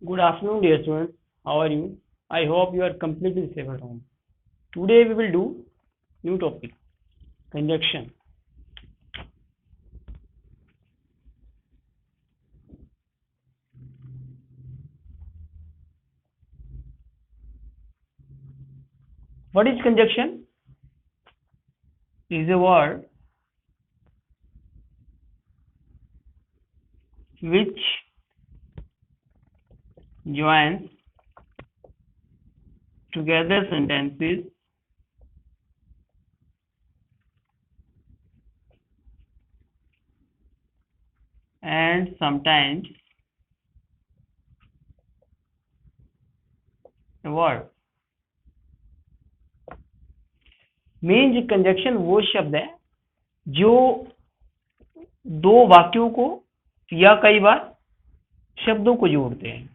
Good afternoon, dear students. How are you? I hope you are completely safe at home. Today we will do new topic, conjunction. What is conjunction? Is a word which joins together sentences and sometimes a word. Means conjunction वो शब्द है जो दो वाक्यों को या कई बार शब्दों को जोड़ते हैं,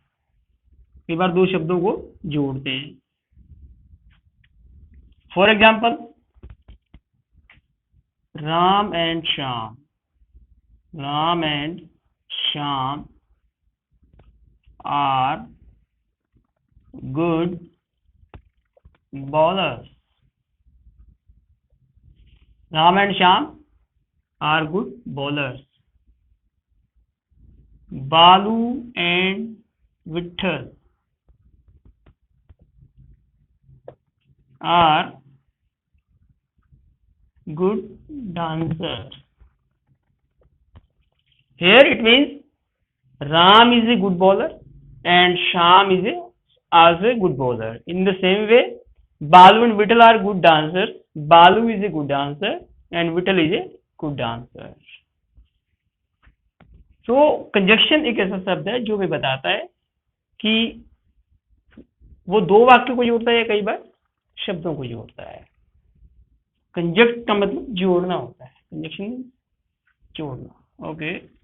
कई बार दो शब्दों को जोड़ते हैं. For example, Ram and Shyam. Ram and Shyam are good bowlers. Ram and Shyam are good bowlers. Balu and Vitthal are good dancers. Here it means Ram is a good bowler and Shyam is also a good bowler. In the same way, Balu and Vittal are good dancers. Balu is a good dancer and Vittal is a good dancer. So conjunction एक ऐसा शब्द है जो हमें बताता है कि वो दो वाक्यों को जोड़ता है, कई बार शब्दों को जोड़ता है. कंजक्ट का मतलब जोड़ना होता है. कंजक्शन जोड़ना. Okay.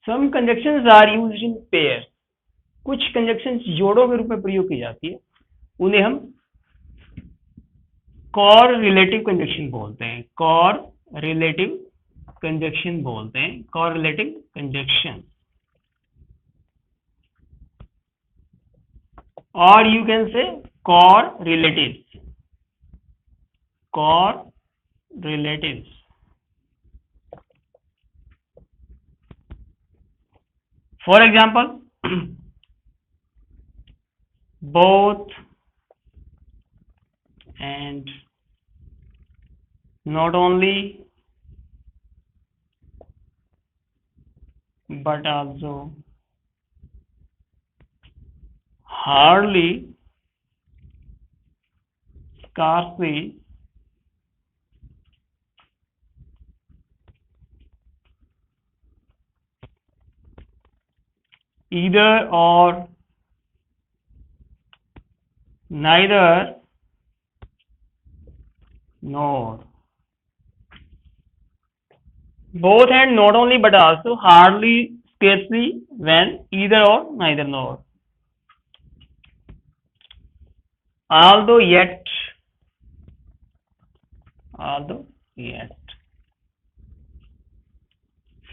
Some conjunctions are used in pairs. कुछ conjunctions जोड़ों के रूप में प्रयोग की जाती है, उन्हें हम correlative conjunction बोलते हैं. correlative conjunction बोलते हैं. correlative conjunction, or you can say correlatives. correlatives. For example, both and not only but also, hardly, scarcely, either or, neither nor. Both and not only but also, hardly, scarcely, when, either or, neither nor. Although yet.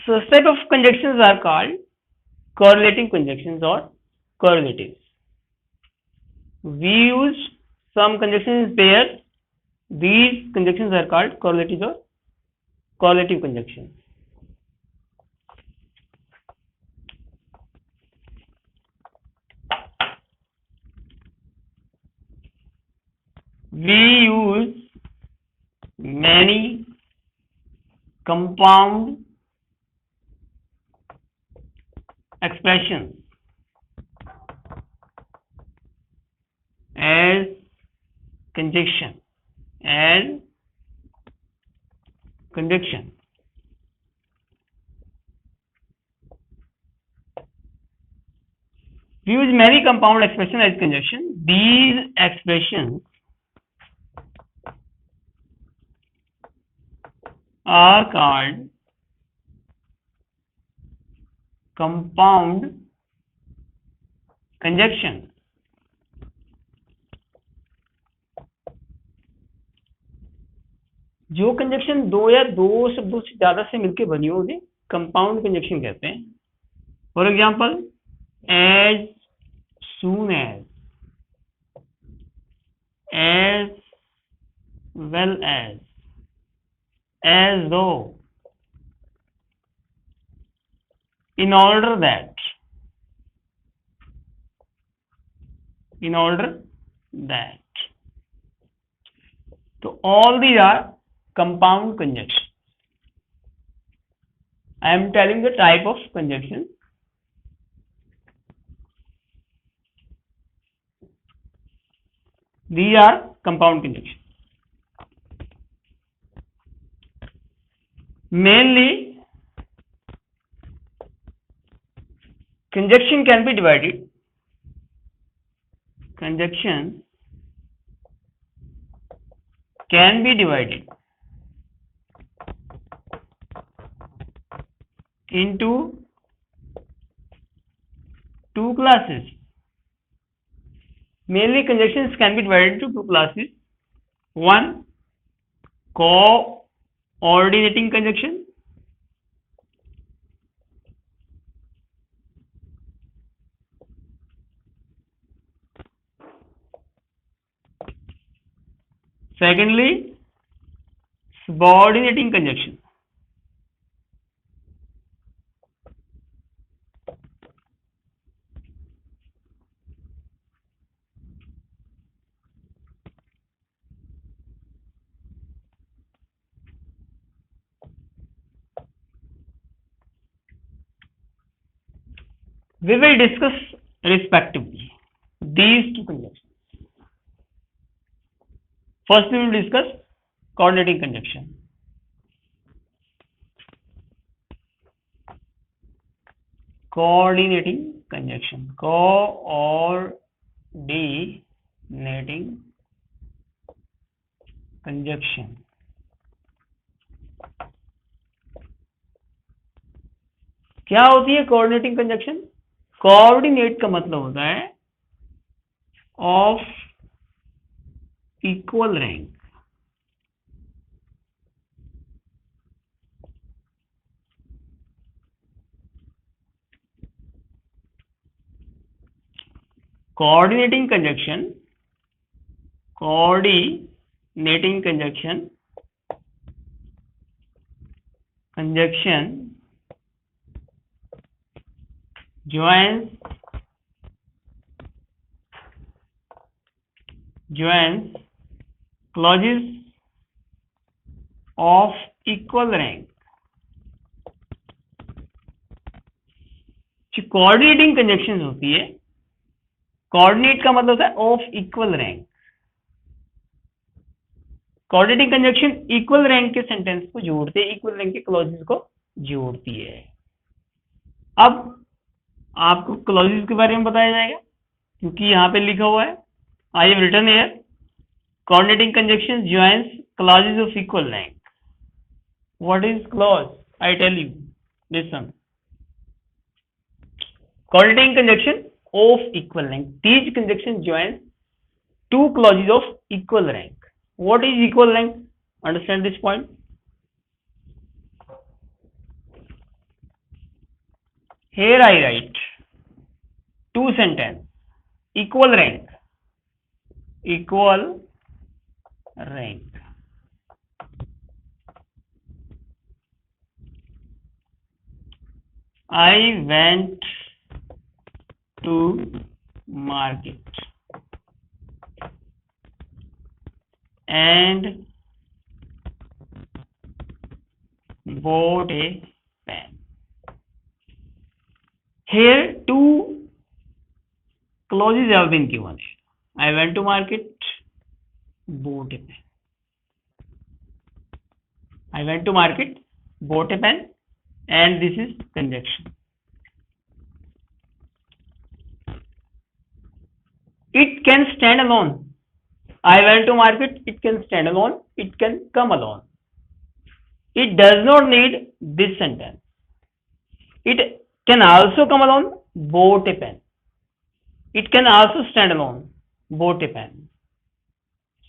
So set of conjunctions are called correlative conjunctions or correlatives. We use some conjunctions in pairs. These conjunctions are called correlatives or correlative conjunctions. We use many compound expressions as conjunction. We use many compound expressions as conjunction. These expressions are called compound conjunction. जो conjunction दो या दो शब्दों से ज्यादा से मिलकर बनी हो उन्हें कंपाउंड कंजक्शन कहते हैं. For example, as soon as well as though, in order that, so all these are compound conjunction. I am telling the type of conjunction. These are compound conjunction. Mainly, conjunction can be divided. Conjunction can be divided into two classes. Mainly, conjunctions can be divided into two classes. One, coordinating conjunction. Secondly, subordinating conjunction. We will discuss respectively these two conjunctions. First, we will discuss coordinating conjunction. Coordinating conjunction. Coordinating conjunction. क्या होती है coordinating conjunction? Coordinate का मतलब होता है of equal rank. coordinating conjunction joins clauses of equal rank. जो coordinating conjunction होती है, कोऑर्डिनेट का मतलब होता है of equal rank. Coordinating conjunction equal rank के सेंटेंस को जोड़ते हैं, इक्वल रैंक के क्लॉजेस को जोड़ती है. अब आपको क्लॉजेस के बारे में बताया जाएगा क्योंकि यहाँ पे लिखा हुआ है. I have written here coordinating conjunction joins clauses of equal rank. What is clause? I tell you. Listen. Coordinating conjunction of equal rank. These conjunction joins two clauses of equal rank. What is equal rank? Understand this point? Here I write two sentences. Equal rank. Equal rank. I went to market and bought a pen. Here two clauses have been given. I went to market, bought a pen. I went to market, bought a pen, and this is conjunction. It can stand alone. I went to market, it can stand alone, it can come alone. It does not need this sentence. It can also come alone, bought a pen. It can also stand alone, bought a pen.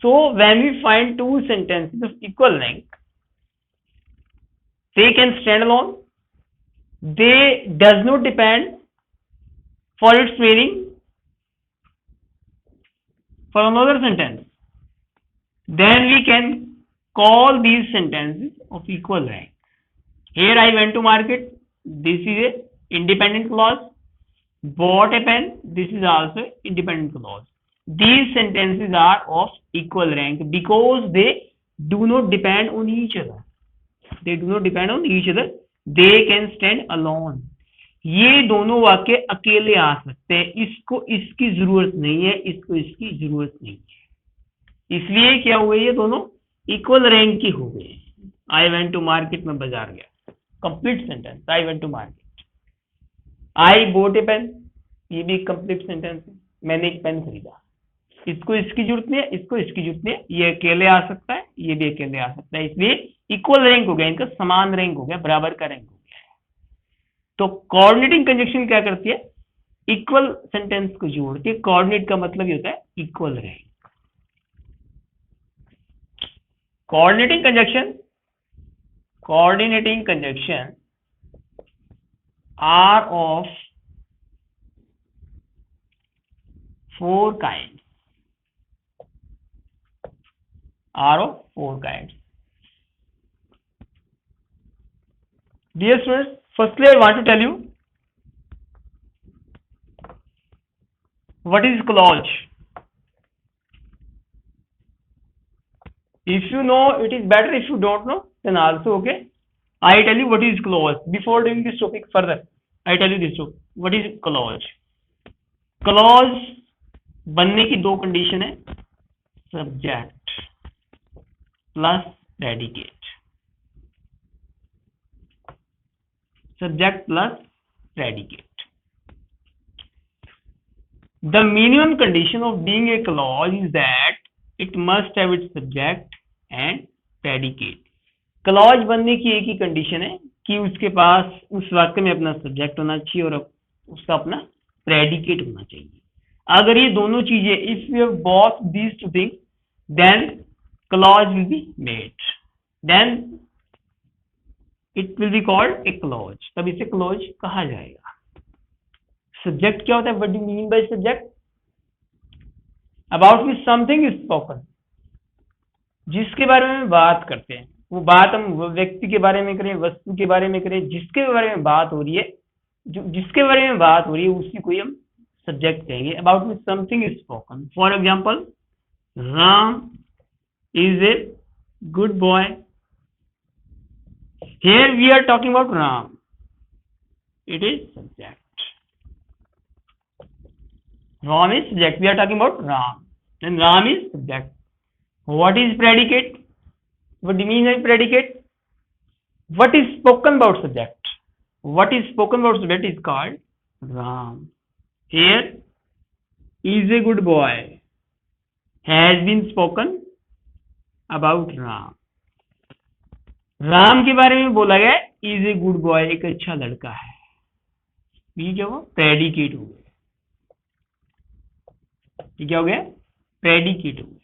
So when we find two sentences of equal length, they can stand alone. They does not depend for its meaning for another sentence. Then we can call these sentences of equal rank. Here I went to market. This is a independent clause. Bought a pen. This is also independent clause. These sentences are of equal rank because they do not depend on each other. They do not depend on each other. They can stand alone. ये दोनों वाक्य अकेले आ सकते हैं. इसको इसकी जरूरत नहीं है, इसको इसकी जरूरत नहीं है. इसलिए क्या हुए, ये दोनों इक्वल रैंक की हो गए. आई वेंट टू मार्केट, में बाजार गया. Complete sentence. I went to market. I bought a pen, ये भी कंप्लीट सेंटेंस है. मैंने एक पेन खरीदा. इसको इसकी जरूरत नहीं है, इसको इसकी जरूरत नहीं है. ये अकेले आ सकता है, ये भी अकेले आ सकता है. इसलिए इक्वल रैंक हो गया, इनका समान रैंक हो गया, बराबर का रैंक हो गया है. तो कोऑर्डिनेटिंग कंजक्शन क्या करती है, इक्वल सेंटेंस को जोड़ती है. कोऑर्डिनेट का मतलब ये होता है equal rank. Coordinating conjunction are of four kinds. Are of four kinds. Dear students, firstly I want to tell you what is clause. If you know, it is better. If you don't know, then also okay. I tell you what is clause. Before doing this topic further, I tell you this too. What is clause? Clause बनने की दो condition है, subject plus predicate. Subject plus predicate. The minimum condition of being a clause is that it must have it's subject and predicate. Clause बनने की एक ही condition है कि उसके पास उस वाक्य में अपना सब्जेक्ट होना चाहिए और उसका अपना प्रेडिकेट होना चाहिए. अगर ये दोनों चीजें, if you have both these two things, then clause will be made, then it will be called a clause. तब इसे क्लॉज कहा जाएगा. सब्जेक्ट क्या होता है, what do you mean by subject? About which something is spoken. जिसके बारे में बात करते हैं, वो बात हम व्यक्ति के बारे में करें, वस्तु के बारे में करें, जिसके बारे में बात हो रही है, जो जिसके बारे में बात हो रही है उसी को हम सब्जेक्ट कहेंगे. About which something is spoken. For example, Ram is a good boy. Here we are talking about Ram. It is subject. Ram is subject. We are talking about Ram, then Ram is subject. What is predicate? What do you mean by predicate? What is spoken about subject? What is spoken about subject is called Ram. Here is a good boy. Has been spoken about Ram. Ram के बारे में बोला गया is a good boy, एक अच्छा लड़का है. ये क्या हुआ, predicate हो गया. ये क्या हो गया, predicate हो गया.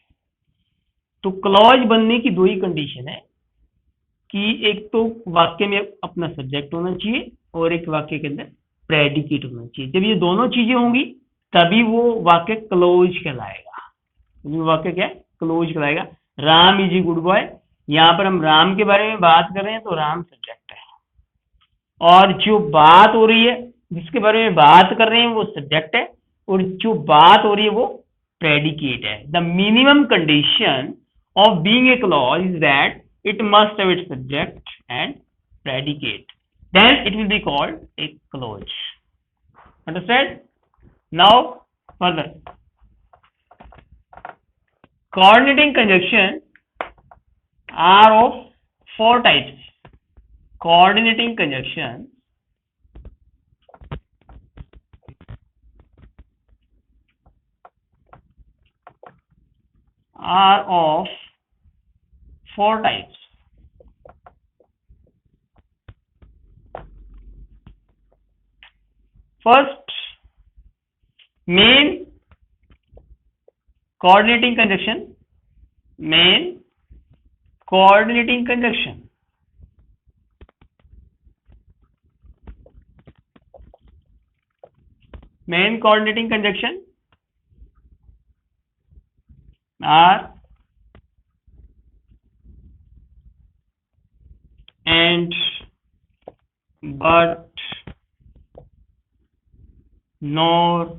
तो क्लॉज बनने की दो ही कंडीशन है कि एक तो वाक्य में अपना सब्जेक्ट होना चाहिए और एक वाक्य के अंदर प्रेडिकेट होना चाहिए. जब ये दोनों चीजें होंगी तभी वो वाक्य क्लोज कहलाएगा. वाक्य क्या है, क्लोज कहलाएगा. Ram is a good boy. यहाँ पर हम राम के बारे में बात कर रहे हैं तो राम सब्जेक्ट है, और जो बात हो रही है, जिसके बारे में बात कर रहे हैं वो सब्जेक्ट है, और जो बात हो रही है वो प्रेडिकेट है. The minimum condition of being a clause is that it must have its subject and predicate. Then it will be called a clause. Understand? Now further, coordinating conjunction are of four types. Coordinating conjunction are of four types. First, main coordinating conjunction. Main coordinating conjunction. Main coordinating conjunction are and, but, nor,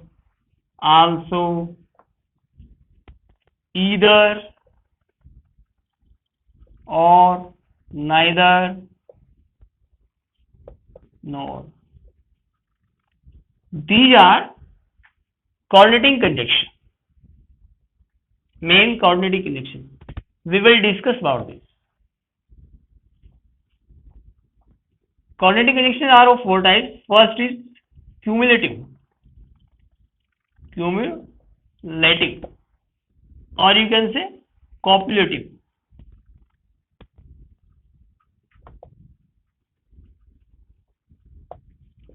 also, either, or, neither, nor. These are coordinating conjunction. Main coordinating conjunction. We will discuss about this. Coordinating conjunction are of four types. First is cumulative, or you can say copulative.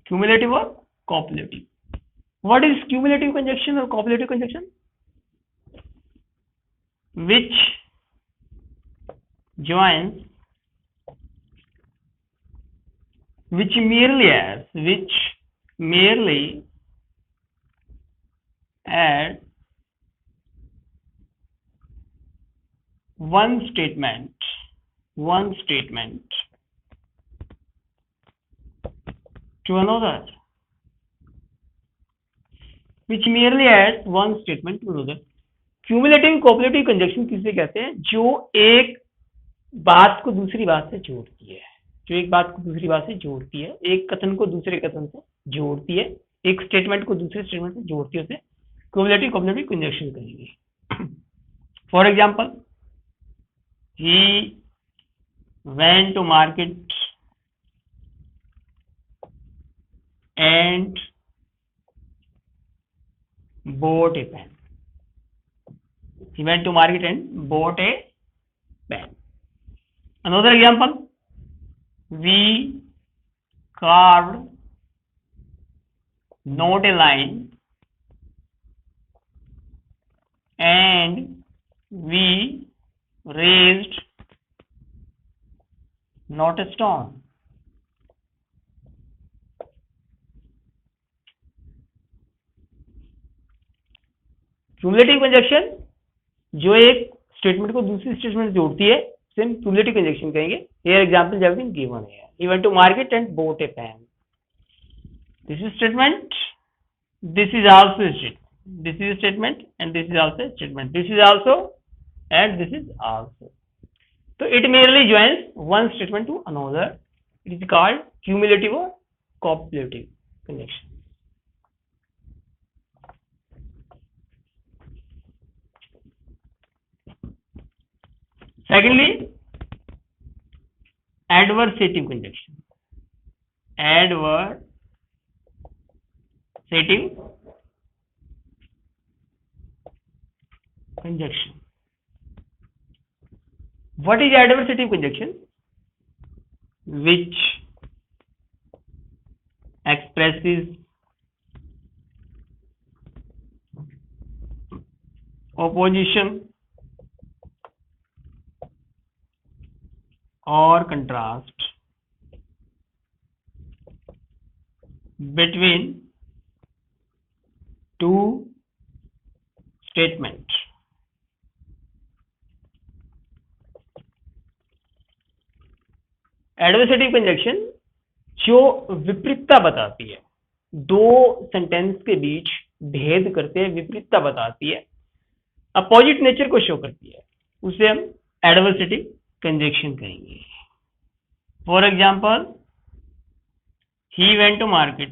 Cumulative or copulative. What is cumulative conjunction or copulative conjunction? Which joins, which merely add one statement to another. Which merely adds one statement to another. Cumulative cooperative conjunction किसे कहते हैं? जो एक बात को दूसरी बात से जोड़ती है, एक कथन को दूसरे कथन से जोड़ती है, एक स्टेटमेंट को दूसरे स्टेटमेंट से जोड़ती है, उसे क्यूमुलेटिव कोऑपरेटिव कंजक्शन कहेंगे. For example, he went to market and bought a pen. He went to market and bought a pen. Another example, we carved not a line and we raised not a stone. Cumulative conjunction जो एक statement को दूसरी statement से जोड़ती है, same cumulative conjunction कहेंगे. Here example have been given here. He went to market and bought a pen. This is statement. This is also a statement. This is a statement and this is also a statement. This is also and this is also. So it merely joins one statement to another. It is called cumulative or copulative conjunction. Secondly, adversative conjunction. Adversative conjunction. What is adversative conjunction? Which expresses opposition or contrast between two statements. Adversative conjunction जो विपरीतता बताती है, दो sentence के बीच भेद करते हैं, विपरीतता बताती है, अपोजिट नेचर को शो करती है, उसे हम एडवर्सेटिव कंजक्शन कहेंगे. For example, he went to market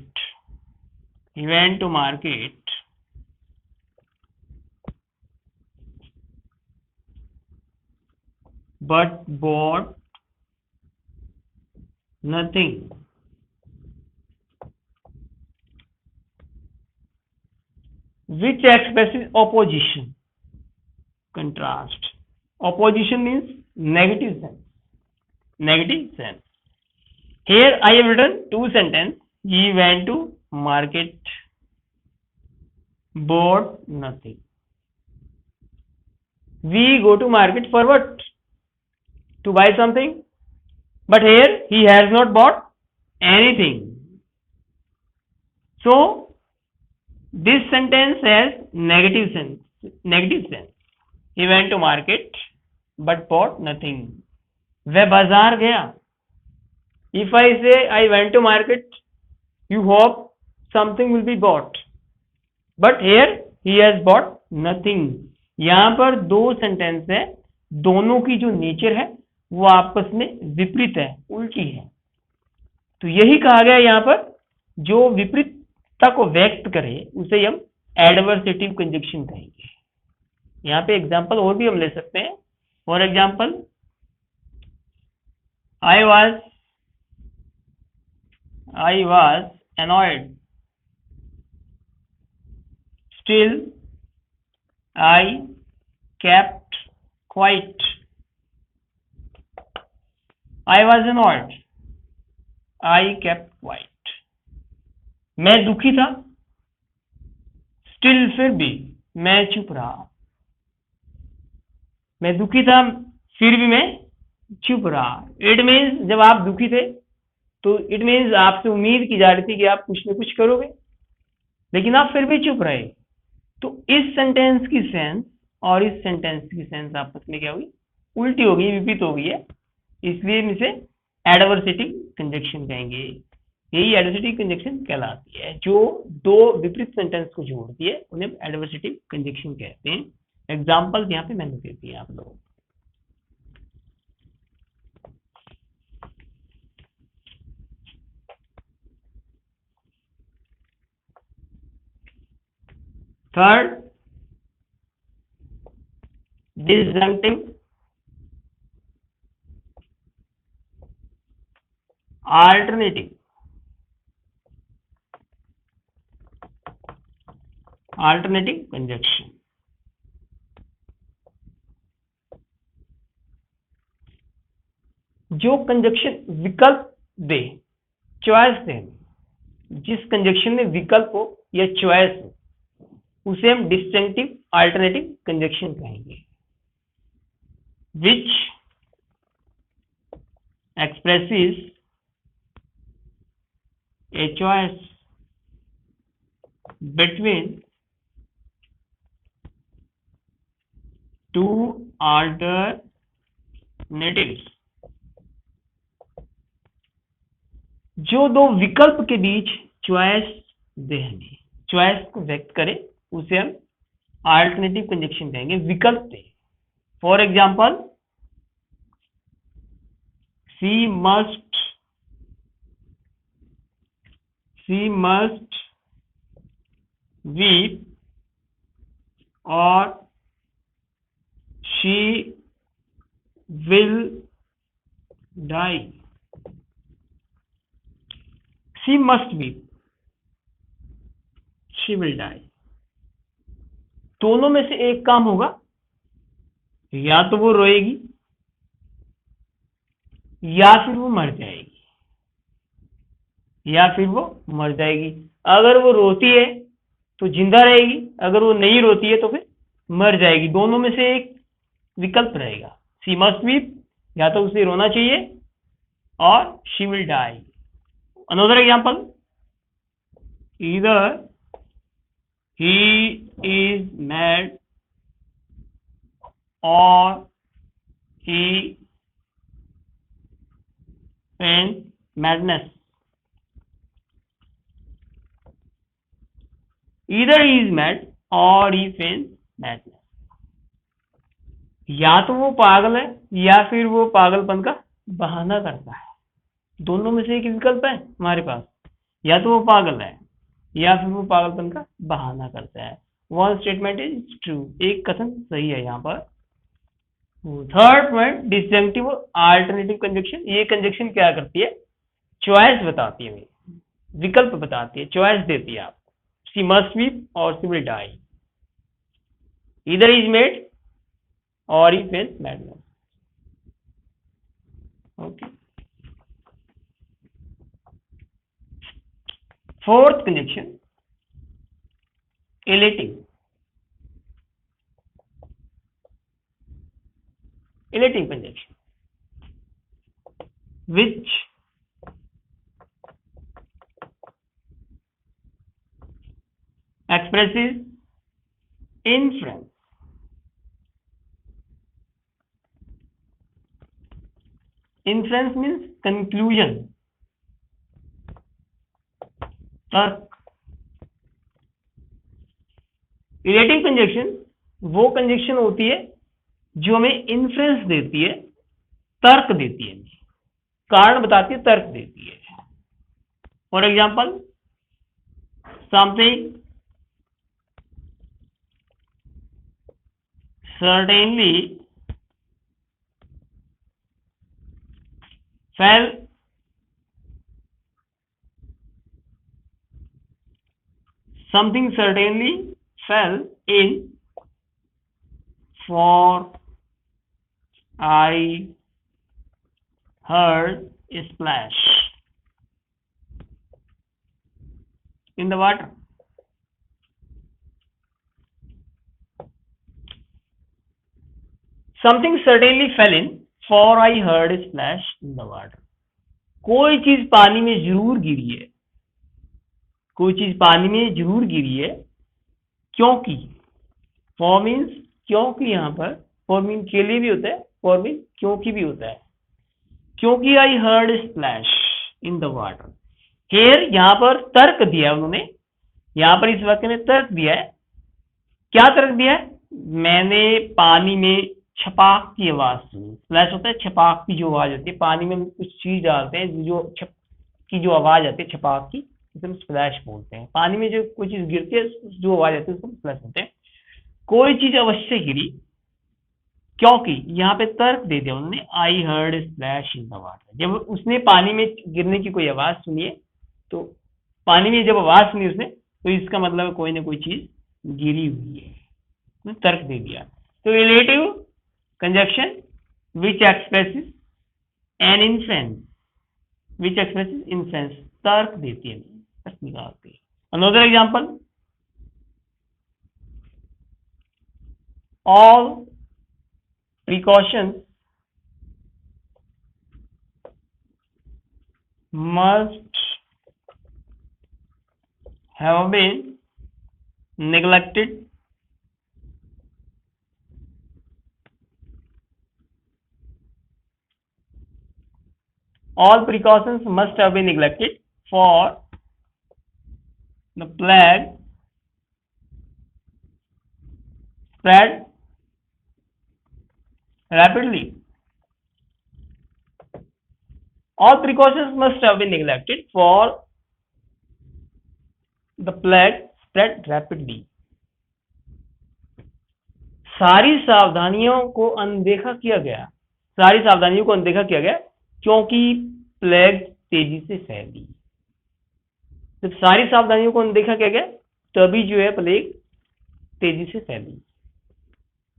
but bought nothing. Which expresses opposition, contrast. Opposition means negative sense. Here I have written two sentences. He went to market bought nothing. We go to market for what? To buy something, but here he has not bought anything. So this sentence has negative sense. He went to market but bought nothing. वह बाजार गया. If I say I went to market, you hope something will be bought, but here he has bought nothing. यहां पर दो sentence है, दोनों की जो नेचर है वो आपस में विपरीत है, उल्टी है. तो यही कहा गया यहां पर, जो विपरीतता को व्यक्त करे उसे हम एडवर्सेटिव कंजक्शन कहेंगे. यहां पे एग्जांपल और भी हम ले सकते हैं. For example, I was annoyed. Still, I kept quiet. I was annoyed. I kept quiet. मैं दुखी था, स्टिल फिर भी मैं चुप रहा. मैं दुखी था फिर भी मैं चुप रहा. इट मीन्स जब आप दुखी थे तो इट मीन्स आपसे उम्मीद की जा रही थी कि आप कुछ न कुछ करोगे, लेकिन आप फिर भी चुप रहे. तो इस सेंटेंस की सेंस और इस सेंटेंस की सेंस आपस में क्या हुई? उल्टी हो गई, विपरीत हो गई है. इसलिए हम इसे एडवर्सेटिव कंजक्शन कहेंगे. यही एडवर्सेटिव कंजक्शन कहलाती है. जो दो विपरीत सेंटेंस को जोड़ती है उन्हें एडवर्सेटिव कंजक्शन कहते हैं. एग्जाम्पल्स यहाँ पे मैंने दे दिए आप लोगों को. Third, disjunctive, alternative conjunction. जो कंजक्शन विकल्प दे, चॉइस दे, जिस कंजक्शन में विकल्प हो या चॉइस हो उसे हम डिस्टिंक्टिव अल्टरनेटिव कंजक्शन कहेंगे. Which expresses a choice between two alternatives. जो दो विकल्प के बीच चॉइस दे, हमें चॉइस को व्यक्त करे उसे हम अल्टरनेटिव कंजक्शन कहेंगे. विकल्प दे. For example, she must weep or she will die. She must weep, she will die. दोनों में से एक काम होगा, या तो वो रोएगी या फिर वो मर जाएगी. अगर वो रोती है तो जिंदा रहेगी, अगर वो नहीं रोती है तो फिर मर जाएगी. दोनों में से एक विकल्प रहेगा. शी मस्ट वीप, या तो उसे रोना चाहिए, और she will die. Another example, either he is mad or he feigns madness. Either he is mad or he feigns madness. या तो वो पागल है या फिर वो पागलपन का बहाना करता है. दोनों में से एक विकल्प है हमारे पास. या तो वो पागल है या फिर वो पागलपन का बहाना करता है. वन स्टेटमेंट इज ट्रू, एक कथन सही है यहाँ पर. Third point, disjunctive alternative conjunction. ये कंजक्शन क्या करती है? चॉइस बताती है, विकल्प बताती है, चॉइस देती है आपको. She must weep or she will die. Either is mad or he face madness. Okay. Fourth conjunction, elative. Elative conjunction, which expresses inference. Inference means conclusion, तर्क. रिलेटिव कंजक्शन वो कंजक्शन होती है जो हमें इन्फ्रेंस देती है, तर्क देती है, कारण बताती है, तर्क देती है. For example, something certainly fell something certainly fell in, for I heard a splash in the water. Something certainly fell in, for I heard a splash in the water. कोई चीज पानी में जरूर गिरी है, कोई चीज पानी में जरूर गिरी है, क्योंकि. फॉर मीन्स क्योंकि, यहां पर फॉर मीन के लिए भी होता है, फॉर मीन क्योंकि भी होता है. क्योंकि I heard splash in the water. Here यहां पर तर्क दिया उन्होंने, यहां पर इस वाक्य में तर्क दिया है. क्या तर्क दिया है? मैंने पानी में छपाक की आवाज सुनी. स्प्लैश होता है छपाक की जो आवाज होती है, पानी में हम कुछ चीज डालते हैं जो छप की जो आवाज आती है छपाक की, उसे हम स्प्लैश बोलते हैं. पानी में जो कोई चीज गिरती है जो आवाज आती है उसको स्प्लैश बोलते हैं. कोई चीज अवश्य गिरी, क्योंकि यहाँ पे तर्क दे दिया उन्होंने, आई heard splash in the water. जब उसने पानी में गिरने की कोई आवाज सुनी है, तो पानी में जब आवाज सुनी उसने, तो इसका मतलब कोई ना कोई चीज गिरी हुई है, तर्क दे दिया. तो relative conjunction which expresses an inference, which expresses inference, तर्क देती है, तर्क निकालती है. Another example, all precautions must have been neglected all precautions must have been neglected for the plague spread rapidly. All precautions must have been neglected for the plague spread rapidly. सारी सावधानियों को अनदेखा किया गया, सारी सावधानियों को अनदेखा किया गया क्योंकि प्लेग तेजी से फैली. जब सारी सावधानियों को अनदेखा किया गया तभी जो है प्लेग तेजी से फैली.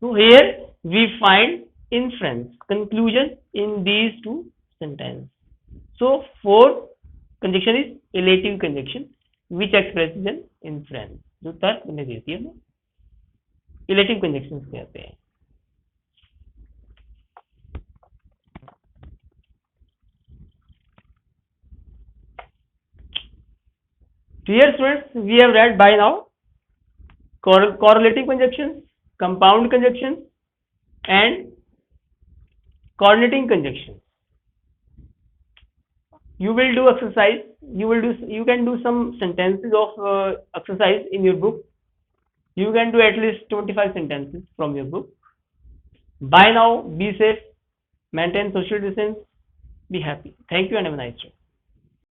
तो here we find inference, conclusion in these two sentences. So fourth conjunction is elative conjunction which expresses an inference. जो तर्क उन्हें देती है ना, elative conjunctions कहते हैं. Dear students, we have read by now correlative conjunctions, compound conjunctions, and coordinating conjunctions. You will do exercise. You can do some sentences of exercise in your book. You can do at least 25 sentences from your book. By now, be safe, maintain social distance, be happy. Thank you and have a nice day.